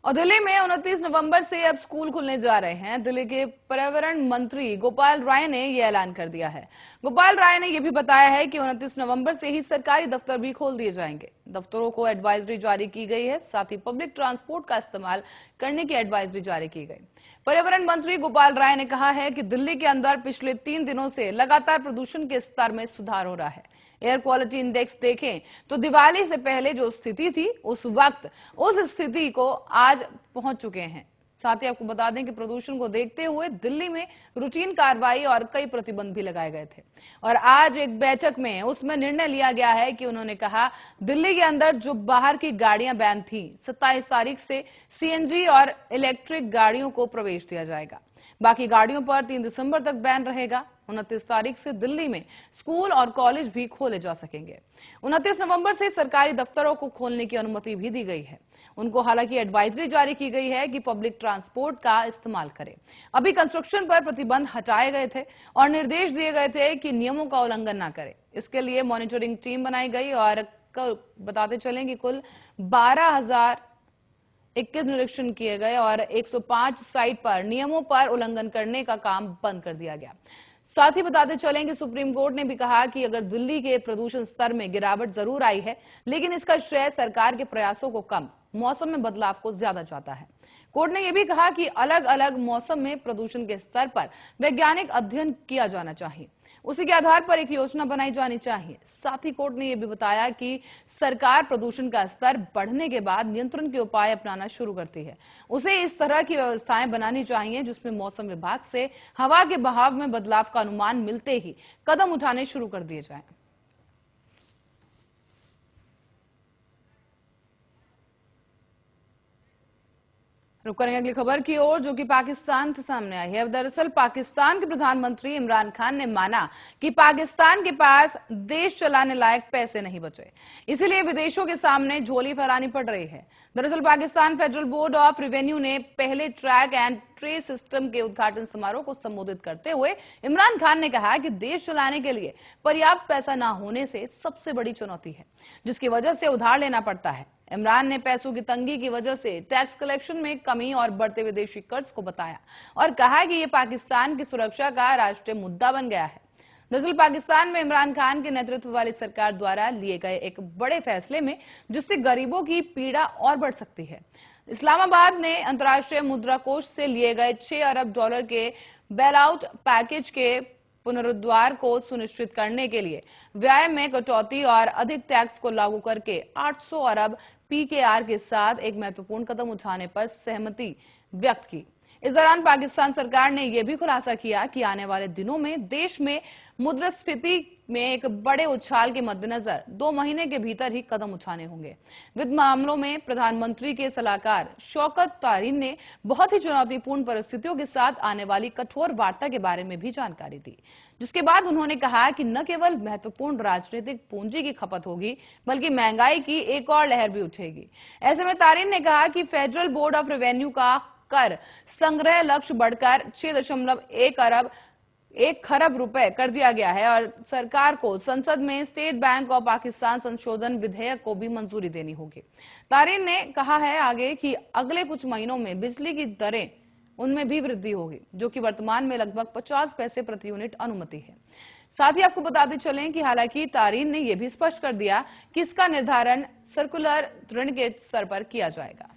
और दिल्ली में 29 नवंबर से अब स्कूल खुलने जा रहे हैं। दिल्ली के पर्यावरण मंत्री गोपाल राय ने यह ऐलान कर दिया है। गोपाल राय ने यह भी बताया है कि 29 नवंबर से ही सरकारी दफ्तर भी खोल दिए जाएंगे। दफ्तरों को एडवाइजरी जारी की गई है, साथ ही पब्लिक ट्रांसपोर्ट का इस्तेमाल करने की एडवाइजरी जारी की गई। पर्यावरण मंत्री गोपाल राय ने कहा है कि दिल्ली के अंदर पिछले 3 दिनों से लगातार प्रदूषण के स्तर में सुधार हो रहा है। एयर क्वालिटी इंडेक्स देखें तो दिवाली से पहले जो स्थिति थी उस वक्त उस स्थिति को आज पहुंच चुके हैं। साथ ही आपको बता दें कि प्रदूषण को देखते हुए दिल्ली में रूटीन कार्रवाई और कई प्रतिबंध भी लगाए गए थे। और आज एक बैठक में उसमें निर्णय लिया गया है कि उन्होंने कहा दिल्ली के अंदर जो बाहर की गाड़ियां बैन थी, 27 तारीख से सीएनजी और इलेक्ट्रिक गाड़ियों को प्रवेश दिया जाएगा। बाकी गाड़ियों पर 3 दिसंबर तक बैन रहेगा। 29 तारीख से दिल्ली में स्कूल और कॉलेज भी खोले जा सकेंगे। 29 नवंबर से सरकारी दफ्तरों को खोलने की अनुमति भी दी गई है। उनको हालांकि एडवाइजरी जारी की गई है कि पब्लिक ट्रांसपोर्ट का इस्तेमाल करें। अभी कंस्ट्रक्शन पर प्रतिबंध हटाए गए थे और निर्देश दिए गए थे कि नियमों का उल्लंघन न करें। इसके लिए मॉनिटरिंग टीम बनाई गई और बताते चलें कि कुल 12,021 निरीक्षण किए गए और 105 साइट पर नियमों पर उल्लंघन करने का काम बंद कर दिया गया। साथ ही बताते चलें कि सुप्रीम कोर्ट ने भी कहा कि अगर दिल्ली के प्रदूषण स्तर में गिरावट जरूर आई है, लेकिन इसका श्रेय सरकार के प्रयासों को कम, मौसम में बदलाव को ज्यादा जाता है। कोर्ट ने यह भी कहा कि अलग अलग मौसम में प्रदूषण के स्तर पर वैज्ञानिक अध्ययन किया जाना चाहिए, उसी के आधार पर एक योजना बनाई जानी चाहिए। साथ ही कोर्ट ने यह भी बताया कि सरकार प्रदूषण का स्तर बढ़ने के बाद नियंत्रण के उपाय अपनाना शुरू करती है। उसे इस तरह की व्यवस्थाएं बनानी चाहिए जिसमें मौसम विभाग से हवा के बहाव में बदलाव का अनुमान मिलते ही कदम उठाने शुरू कर दिए जाएं। रुक करेंगे अगली खबर की ओर, जो कि पाकिस्तान से सामने आई है। दरअसल पाकिस्तान के प्रधानमंत्री इमरान खान ने माना कि पाकिस्तान के पास देश चलाने लायक पैसे नहीं बचे, इसीलिए विदेशों के सामने झोली फैलानी पड़ रही है। दरअसल Pakistan federal board of revenue ने पहले ट्रैक एंड ट्रेस सिस्टम के उद्घाटन समारोह को संबोधित करते हुए इमरान खान ने कहा कि देश चलाने के लिए पर्याप्त पैसा न होने से सबसे बड़ी चुनौती है, जिसकी वजह से उधार लेना पड़ता है। इमरान ने पैसों की तंगी की वजह से टैक्स कलेक्शन में कमी और बढ़ते विदेशी कर्ज को बताया और कहा कि यह पाकिस्तान की सुरक्षा का राष्ट्रीय मुद्दा बन गया है। दरअसल पाकिस्तान में इमरान खान के नेतृत्व वाली सरकार द्वारा लिए गए एक बड़े फैसले में जिससे गरीबों की पीड़ा और बढ़ सकती है। इस्लामाबाद ने अंतर्राष्ट्रीय मुद्रा कोष से लिए गए 6 अरब डॉलर के बेल आउट पैकेज के पुनरुद्धार को सुनिश्चित करने के लिए व्यय में कटौती और अधिक टैक्स को लागू करके 800 अरब पीकेआर के साथ एक महत्वपूर्ण कदम उठाने पर सहमति व्यक्त की। इस दौरान पाकिस्तान सरकार ने यह भी खुलासा किया कि आने वाले दिनों में देश में मुद्रास्फीति में एक बड़े उछाल के मद्देनजर 2 महीने के भीतर ही कदम उठाने होंगे। वित्त मामलों में प्रधानमंत्री के सलाहकार शौकत तारीन ने बहुत ही चुनौतीपूर्ण परिस्थितियों के साथ आने वाली कठोर वार्ता के बारे में भी जानकारी दी, जिसके बाद उन्होंने कहा कि न केवल महत्वपूर्ण राजनीतिक पूंजी की खपत होगी, बल्कि महंगाई की एक और लहर भी उठेगी। ऐसे में तारीन ने कहा कि फेडरल बोर्ड ऑफ रेवेन्यू का कर संग्रह लक्ष्य बढ़कर 6.1 खरब रुपए कर दिया गया है और सरकार को संसद में स्टेट बैंक ऑफ पाकिस्तान संशोधन विधेयक को भी मंजूरी देनी होगी। तारीन ने कहा है आगे कि अगले कुछ महीनों में बिजली की दरें उनमें भी वृद्धि होगी, जो कि वर्तमान में लगभग 50 पैसे प्रति यूनिट अनुमति है। साथ ही आपको बताते चलें कि हालांकि तारीन ने यह भी स्पष्ट कर दिया कि इसका निर्धारण सर्कुलर ऋण के स्तर पर किया जाएगा।